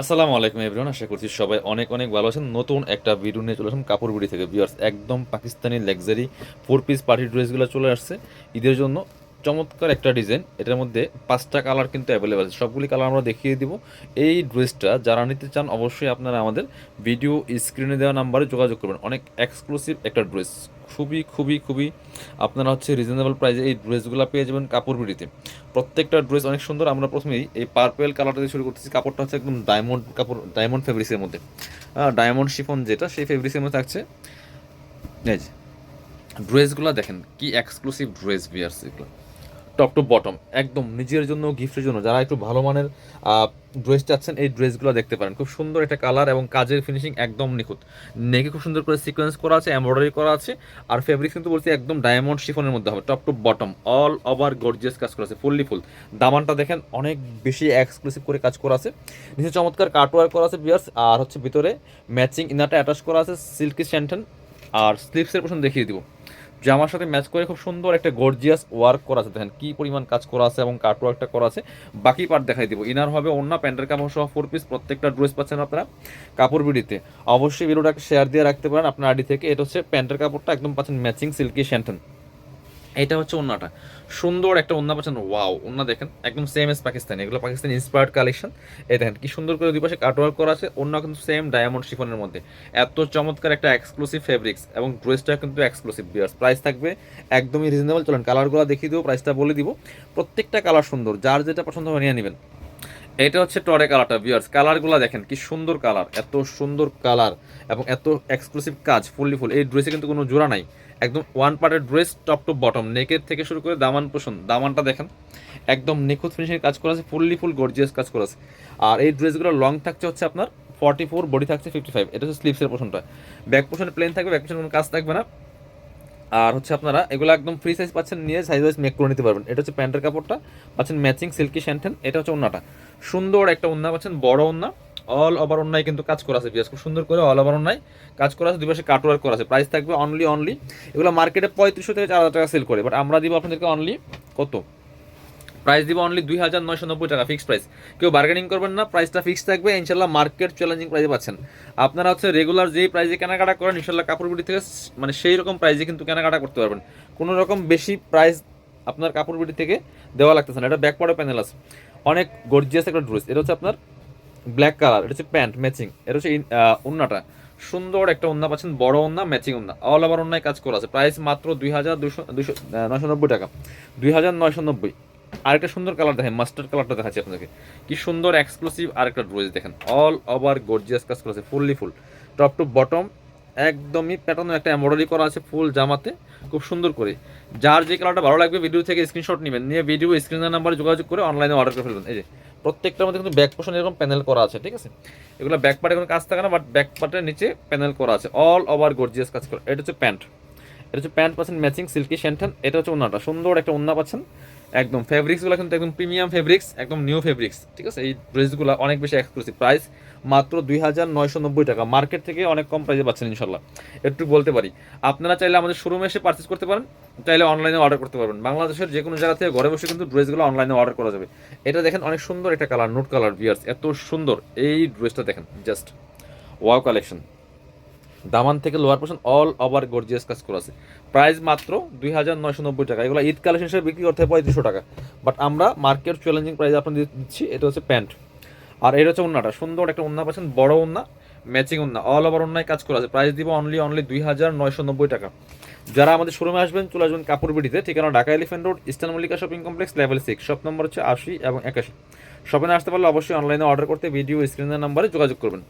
আসসালামু আলাইকুম এভরিওয়ান, আশা করছি সবাই অনেক অনেক ভালো আছেন। নতুন একটা ভিডিও নিয়ে চলে আসলাম কাপড় বিড়ি থেকে। ভিউয়ার্স, একদম পাকিস্তানি লাক্সারি 4 পিস পার্টি ড্রেসগুলো চলে আসছে ঈদের জন্য। চমৎকার একটা ডিজাইন, এটার মধ্যে 5টা কালার কিন্তু অ্যাভেলেবেল আছে। সবগুলি কালার আমরা দেখিয়ে দিব। এই ড্রেসটা যারা নিতে চান অবশ্যই আপনারা আমাদের ভিডিও স্ক্রিনে দেওয়া নাম্বারে যোগাযোগ করবেন। অনেক এক্সক্লুসিভ একটা ড্রেস, খুবই খুবই খুবই আপনারা রিজনেবল প্রাইসে এই ড্রেসগুলো পেয়ে যাবেন কাপড় বিড়িতে। প্রত্যেকটা ড্রেস অনেক সুন্দর। আমরা প্রথমেই এই পার্পেল কালারটা দিয়ে শুরু করতেছি। কাপড়টা হচ্ছে একদম ডায়মন্ড কাপড়, ডায়মন্ড ফেব্রিক্সের মধ্যে, ডায়মন্ড শিফন যেটা সেই ফেব্রিক্সের মধ্যে থাকছে। এই যে ড্রেসগুলো দেখেন কি এক্সক্লুসিভ ড্রেস ভিয়ার্স, এগুলো টপ টু বটম একদম নিজের জন্য, গিফটের জন্য যারা একটু ভালো মানের ড্রেস চাচ্ছেন এই ড্রেসগুলো দেখতে পারেন। খুব সুন্দর একটা কালার এবং কাজের ফিনিশিং একদম নিখুঁত। নেকে খুব সুন্দর করে সিকোয়েন্স করা আছে, এমব্রয়ডারি করা আছে। আর ফেব্রিক কিন্তু বলছি একদম ডায়মন্ড শিফনের মধ্যে হবে। Top to bottom all over gorgeous কাজ করা আছে, ফুললি ফুল। দামানটা দেখেন অনেক বেশি এক্সক্লুসিভ করে কাজ করা আছে। নিচে চমৎকার কাটওয়ার্ক করা আছে বিয়ার্স, আর ভিতরে ম্যাচিং ইনারটা অ্যাটাচ করা আছে সিল্কি স্যান্টেন। আর স্লিভসের পোর্শন দেখিয়ে দিব। জামার সাথে ম্যাচ করে খুব সুন্দর একটা গর্জিয়াস ওয়ার্ক করা আছে। দেখেন কি পরিমাণ কাজ করা আছে এবং কাট ওয়ার্কটা করা আছে। বাকি পার্ট দেখাই দিব। ইনার হবে অন্য প্যান্টের কাপড় সহ 4 পিস। প্রত্যেকটা ড্রেস পাচ্ছেন আপনারা কাপড় বিডিতে। অবশ্যই ভিডিওটাকে শেয়ার দিয়ে রাখতে পারেন আপনার আইডি থেকে। এটা হচ্ছে প্যান্টের কাপড়টা একদম পাচ্ছেন ম্যাচিং সিল্কি শ্যান্টন। এটা হচ্ছে ওন্নাটা, সুন্দর একটা ওন্না পাচ্ছেন। ওয়াও, ওন্না দেখেন একদম সেম এস পাকিস্তানি, এগুলো পাকিস্তানি ইন্সপায়ার্ড কালেকশন। এই দেখেন কি সুন্দর করে দুই পাশে কাটওয়ার্ক করা আছে। ওন্না কিন্তু সেম ডায়মন্ড শিফনের মধ্যে। এত চমৎকার একটা এক্সক্লুসিভ ফেব্রিক্স এবং ড্রেসটা কিন্তু এক্সক্লুসিভ বিয়ার্স। প্রাইস থাকবে একদমই রিজনেবল। চলেন কালারগুলো দেখিয়ে দিব, প্রাইসটা বলে দিব। প্রত্যেকটা কালার সুন্দর, যার যেটা পছন্দ হবে নিয়ে নেবেন। এটা হচ্ছে টরে কালারটা ভিউয়ার্স। কালারগুলো দেখেন কি সুন্দর কালার, এত সুন্দর কালার এবং এত এক্সক্লুসিভ কাজ, ফুললি ফুল। এই ড্রেসে কিন্তু কোনো জোড়া নাই, একদম ওয়ান পার্টের ড্রেস টপ টু বটম, নেকের থেকে শুরু করে দামান পোষণ। দামানটা দেখেন একদম নিখুঁত ফিনিশিং কাজ করা আছে, ফুললি ফুল গর্জিয়াস কাজ করা আছে। আর এই ড্রেসগুলো লং থাকছে হচ্ছে আপনার 44, বডি থাকছে 55। এটা হচ্ছে স্লিভসের পোষণটা। ব্যাক পোষণে প্লেন থাকবে, ব্যাক পোষণে কোনো কাজ থাকবে না। আর আপনারা এগুলো একদম ফ্রি সাইজ পাচ্ছেন, নিয়ে সাইজ ওয়াইজ মেক করে নিতে পারবেন। এটা হচ্ছে প্যান্টের কাপড়টা পাচ্ছেন ম্যাচিং সিল্কি শ্যান্টেন। এটা হচ্ছে ওন্নাটা, সুন্দর একটা ওন্না পাচ্ছেন, বড় ওন্না। অল ওভার ওন্নায় কিন্তু কাজ করা আছে বিয়াস, খুব সুন্দর করে অল ওভার ওন্নায় কাজ করা আছে। দুই পাশে কাটওয়ার্ক করা আছে। প্রাইস থাকবে অনলি এগুলো মার্কেটে 3500 থেকে 4000 টাকা সেল করে, বাট আমরা দিব আপনাদেরকে অনলি কত, প্রাইস দিব অনলি 2990 টাকা ফিক্সড প্রাইস। কেউ বার্গেনিং করবেন না, প্রাইসটা ফিক্সড থাকবে ইনশাল্লাহ। মার্কেট চ্যালেঞ্জিং প্রাইসে পাচ্ছেন আপনারা। রেগুলার যেই প্রাইসে কেনাকাটা করেন ইনশাল্লাহ কাপড় বিডি থেকে মানে সেই রকম প্রাইসে কিন্তু কেনাকাটা করতে পারবেন। কোনো রকম বেশি প্রাইস আপনার কাপড় বিডি থেকে দেওয়া লাগতেছে না। এটা ব্যাক পার্টে প্যানেল আছে, অনেক গর্জিয়াস একটা ড্রেস। এটা হচ্ছে আপনার ব্ল্যাক কালার, এটা হচ্ছে প্যান্ট ম্যাচিং। এটা হচ্ছে ওন্নাটা, সুন্দর একটা ওন্না পাচ্ছেন, বড় ওন্না ম্যাচিং ওন্না, অল ওভার ওন্নায় কাজ করা আছে। প্রাইস মাত্র 2290 টাকা, 2990। আরেকটা সুন্দর কালার দেখেন, মাস্টার্ড কালারটা দেখাচ্ছি আপনাদেরকে। কি সুন্দর এক্সক্লুসিভ আরেকটা ড্রেস দেখেন, অল ওভার গর্জিয়াস কাজ করা আছে, fully full top to bottom. একদমই প্যাটার্ন একটা এমব্রয়ডারি করা আছে ফুল জামাতে, খুব সুন্দর করে। যার যে কালারটা ভালো লাগবে ভিডিও থেকে স্ক্রিনশট নেবেন, নিয়ে ভিডিও স্ক্রিনের নাম্বারে যোগাযোগ করে অনলাইনে অর্ডার করে ফেলবেন। এই যে প্রত্যেকটার মধ্যে কিন্তু ব্যাক পোর্শন এরকম প্যানেল করা আছে, ঠিক আছে। এগুলো ব্যাক পার্টে কোনো কাজ থাকে না, বাট ব্যাক পার্টের নিচে প্যানেল করা আছে, অল ওভার গর্জিয়াস কাজ করা। এটা হচ্ছে প্যান্ট, এটা হচ্ছে প্যান্ট পাচ্ছেন ম্যাচিং সিল্কি শ্যান্টেন। এটা হচ্ছে ওন্নাটা, সুন্দর একটা ওন্না পাচ্ছেন। একদম ফেব্রিক্সগুলো কিন্তু একদম প্রিমিয়াম ফেব্রিক্স, একদম নিউ ফেব্রিক্স, ঠিক আছে। এই ড্রেসগুলো অনেক বেশি এক্সক্লুসিভ। প্রাইস মাত্র 2990 টাকা, মার্কেট থেকে অনেক কম প্রাইসে পাচ্ছেন ইনশাল্লাহ। একটু বলতে পারি আপনারা চাইলে আমাদের শোরুমে এসে পারচেস করতে পারেন, চাইলে অনলাইনে অর্ডার করতে পারবেন। বাংলাদেশের যে কোনো জায়গা থেকে ঘরে বসে কিন্তু ড্রেসগুলো অনলাইনে অর্ডার করা যাবে। এটা দেখেন অনেক সুন্দর একটা কালার, নোট কালার ভিয়ার্স, এত সুন্দর এই ড্রেসটা দেখেন, জাস্ট ওয়াও কালেকশন। দামান থেকে lower portion all over gorgeous কাজ করা আছে। প্রাইস মাত্র 2990 টাকা। এগুলো ঈদ কালেকশন হিসেবে বিক্রি করতে হয় 3500 টাকা, বাট আমরা মার্কেট চ্যালেঞ্জিং প্রাইস আপনাদের দিচ্ছি। এটা হচ্ছে প্যান্ট, আর এটা হচ্ছে ওন্নাটা, সুন্দর একটা ওন্না পাচ্ছেন, বড় ওন্না ম্যাচিং ওন্না, অল ওভার ওন্নায় কাজ করা আছে। প্রাইস দিব অনলি 2990 টাকা। যারা আমাদের শোরুমে আসবেন চলে আসবেন কাপড় বিডিতে, ঠিকানা Dhaka elephant road, eastern Mallika shopping complex, level 6, shop number হচ্ছে 80 এবং 81। শপে আসতে পারলে অবশ্যই অনলাইনে অর্ডার করতে ভিডিও স্ক্রিনের নাম্বারে যোগাযোগ করবেন।